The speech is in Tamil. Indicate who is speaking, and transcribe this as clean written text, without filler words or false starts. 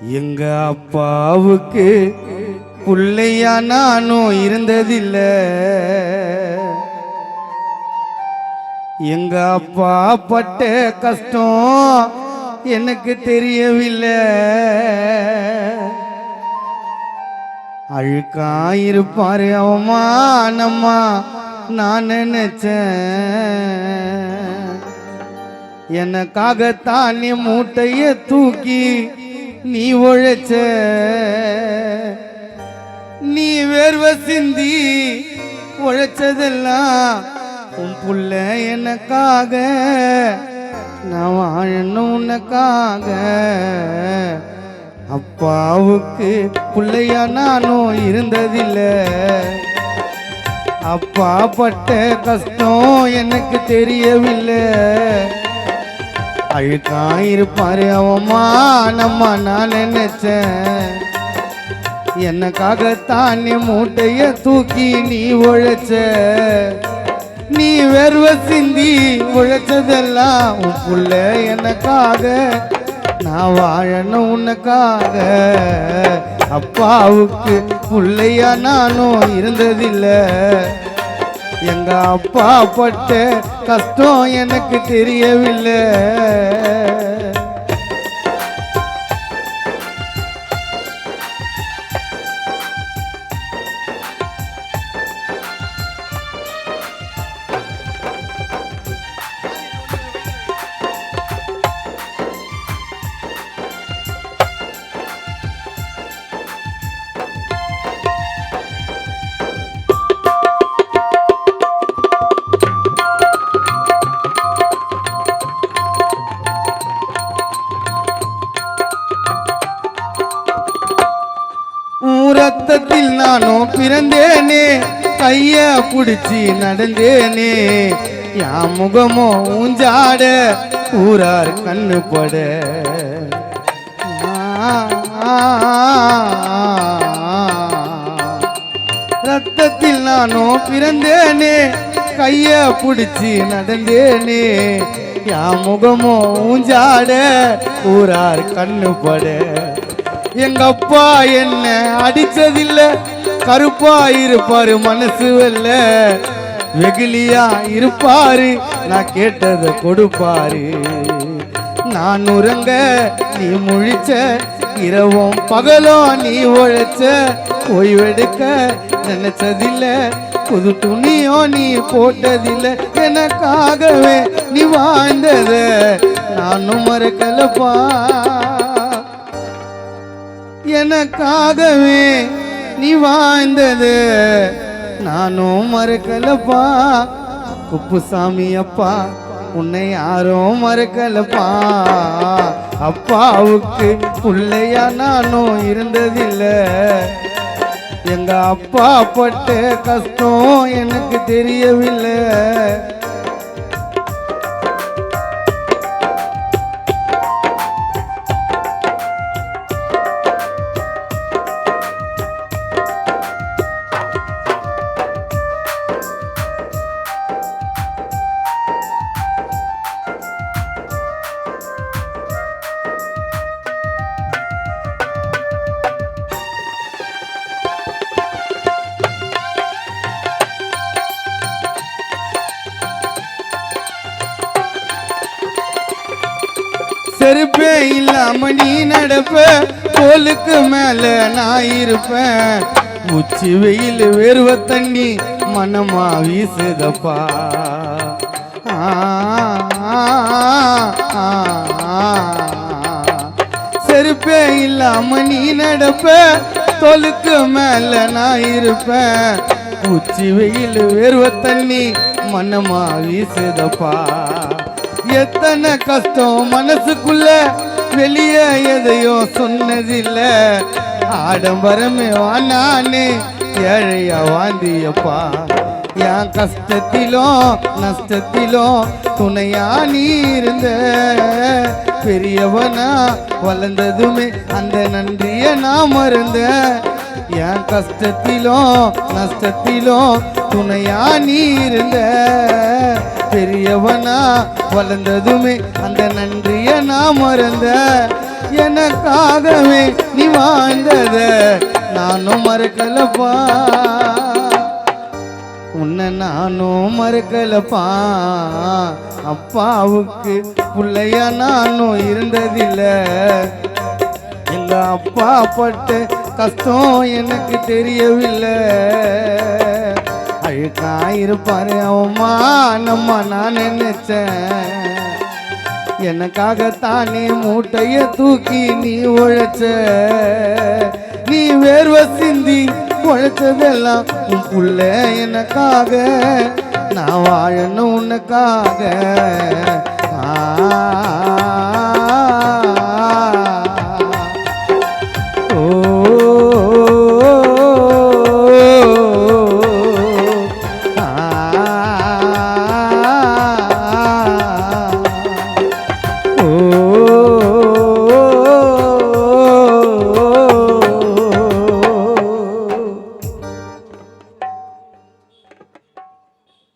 Speaker 1: எங்க அப்பாவுக்கு புள்ளையா நானும் இருந்ததில்ல. எங்க அப்பா பட்ட கஷ்டம் எனக்கு தெரியவில்லை. அழுக்காயிருப்பாரு அவமானம்மா நான் நினைச்சேன். எனக்காகத்தான் நீ மூட்டைய தூக்கி நீ உழைச்ச. நீ வேர்வை சிந்தி உழைச்சதெல்லாம் உன் புள்ள எனக்காக, நான் வாழணும் உனக்காக. அப்பாவுக்கு புள்ளையா நானும் இருந்ததில்லை. அப்பா பட்ட கஷ்டம் எனக்கு தெரியவில்லை. அழுக்காயிருப்பாரு அவமானம்மா நான் நினைச்சேன். எனக்காகத்தான் நீ மூட்டைய தூக்கி நீ உழைச்ச. நீ வேர்வை சிந்தி உழைச்சதெல்லாம் உன் புள்ள எனக்காக, நான் வாழணும் உனக்காக. அப்பாவுக்கு புள்ளையா நானும் இருந்ததில்லை. எங்க அப்பா பட்ட கஷ்டம் எனக்கு தெரியவில்லை. ரத்தத்தில் நானும் பிறந்தேனே, கைய புடிச்சு நடந்தேனே. என் முகமோ ஊஞ்சாட ஊரார் கண்ணு பட. ரத்தத்தில் நானும் பிறந்தேனே, கைய புடிச்சு நடந்தேனே. என் முகமோ ஊஞ்சாட ஊரார் கண்ணு பட. எங்க அப்பா என்ன அடிச்சதில்ல, கருப்பா இருப்பாரு மனசு வெல்ல. வெகுலியா இருப்பாரு, நான் கேட்டதை கொடுப்பாரு. நான் உறங்க நீ முழிச்ச, இரவும் பகலும் நீ உழைச்ச. ஓய்வெடுக்க நினைச்சதில்ல, புது துணியோ நீ போட்டதில்லை. எனக்காகவே நீ வாழ்ந்தத நானும் மறக்கலப்பா. எனக்காகவே நீ வாழ்ந்தது நானும் மறக்கலப்பா. குப்புசாமி அப்பா உன்னை யாரும் மறக்கலப்பா. அப்பாவுக்கு புள்ளையா நானும் இருந்ததில்லை. எங்க அப்பா பட்ட கஷ்டம் எனக்கு தெரியவில்லை. செருப்பே இல்லாம நீ நடப்ப, தோலுக்கு மேல நான் இருப்பேன். உச்சி வெயில் வேர்வ தண்ணி மனமா வீசுதப்பா. செருப்பே இல்லாம நீ நடப்ப, தோலுக்கு மேல நான் இருப்பேன். உச்சி வெயில் வேர்வ தண்ணி மனமா வீசுதப்பா. எத்தனை கஷ்டம் மனசுக்குள்ள, வெளிய எதையோ சொன்னதில்ல. ஆடம்பரமே வானானே ஏழையா வாந்தியப்பா. என் கஷ்டத்திலும் நஷ்டத்திலும் துணையா நீ இருந்த. பெரியவனா வளர்ந்ததுமே அந்த நன்றிய நான் மறந்த. என் கஷ்டத்திலும் நஷ்டத்திலும் துணையா நீ இருந்த. பெரியவனா வளர்ந்ததுமே அந்த நன்றிய நான் மறந்த. எனக்காகவே நீ வாழ்ந்தத நானும் மறக்கலப்பா உன்னை நானும் மறக்கலப்பா அப்பாவுக்கு பிள்ளையா நானும் இருந்ததில்லை எங்க அப்பா பட்ட கஷ்டம் எனக்கு தெரியவில்லை அழுக்காயிருப்பாரு அவமா நம்ம நான் நினைச்சேன் எனக்காகத்தானே மூட்டைய தூக்கி நீ உழைச்ச நீ வேர்வை சிந்தி உழைச்சதெல்லாம் உன் புள்ள எனக்காக நான் வாழணும் உனக்காக